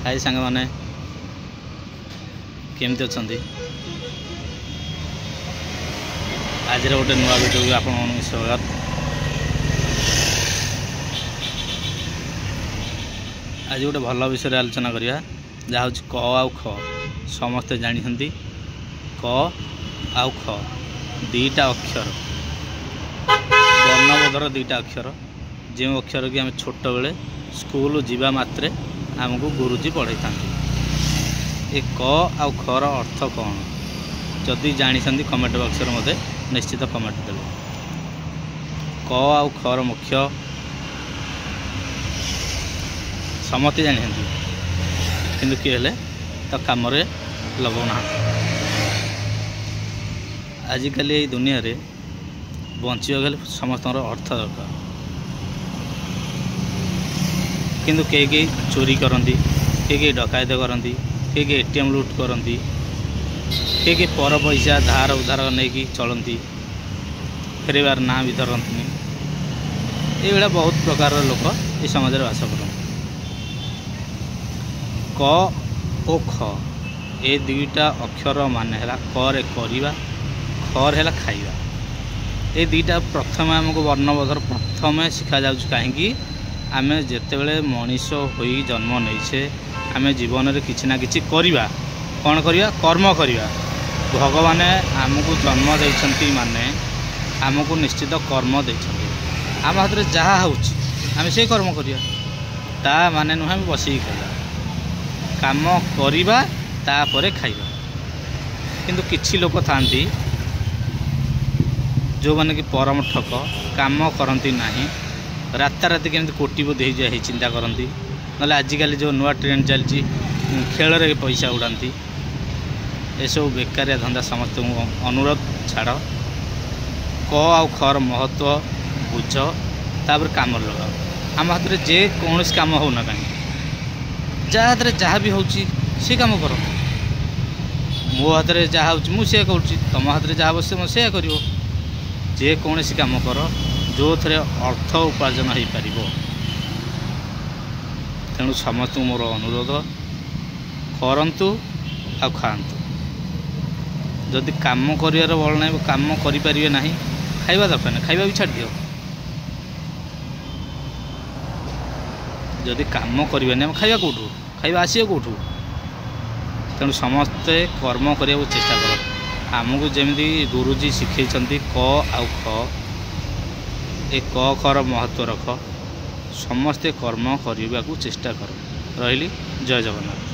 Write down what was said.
हाय सांग मैंने केमती अच्छा आज गोटे नुआ वीडियो भी आप स्वागत। आज गोटे भल विषय आलोचना करिया जहाँ हूँ क आउ ख समस्ते जानी क आउ ख दीटा अक्षर वर्णबोधर दीटा अक्षर जो अक्षर कि आम छोट बेले स्कूल जीवा मात्रे आमको गुरुजी पढ़ाई था। ये क आउ खर अर्थ कौन जदि जानी कमेंट बॉक्स में मते निश्चित कमेंट देवे। क आउ खर मुख्य समस्ते जानी किंतु किए हेले तो काम लगौना। आजिकल ये दुनिया रे बंचा गले समस्त अर्थ दरकार किंतु कई चोरी करती कई डकायत करती कई एटीएम लुट करती कई पर पैसा धार उधार नहीं चलती फेरबार ना भी धरती। ये बहुत प्रकार लोक ये समाज में बास कर। क ओ ख ये दुईटा अक्षर मान है क रे करवा खर है खाइबा। ये दुईटा प्रथम आमको वर्णबोधर प्रथम शिखा जा कहीं आम जितेबले मनीष हो जन्म नहींचे आम जीवन में किसी ना कि करवा कौन करवा कर्म करवा। भगवान आमको जन्म देइछंती माने आमको निश्चित कर्म देइछंती आम हाथ में जहाँ होम से कर्म करवा ता माने नुह आम बसिक खाइबा काम करवा तापर खाइबा। किंतु किछि लोक थांती जो माने कि परम ठक काम करती नहीं राताराति केमती कोटिपति हो जाए चिंता करती ना। आजिकल जो नुआ ट्रेंड चलती खेल रे पैसा उड़ाती एसबू बेकारिया धंदा समस्त अनुरोध छाड़ क आउ खर महत्व बुझ तापर काम लगाओ। आम हाथ में जे कौन काम होना कहीं जहाँ हाथ में जहाँ भी होची से काम कर मो हाथ में जहाँ होची तुम हाथ में जहाँ बस से कर जे कौन काम कर जो थे अर्थ उपार्जन हो पार। तेणु समस्त मोर अनुरोध करंतु आ खातु जदि काम कर बल ना काम करें ना खाइबा दरकार ना खाइबा भी छाड़ दियो। जदि काम करें खाइबा कौटू खाइबा आस कौटू। तेणु समस्ते कर्म करने को चेष्टा कर। आमको जमी गुरुजी शिखई क आउ ख ए क खर महत्व रख समस्ते कर्म करने को चेष्टा कर। रही जय जगन्नाथ।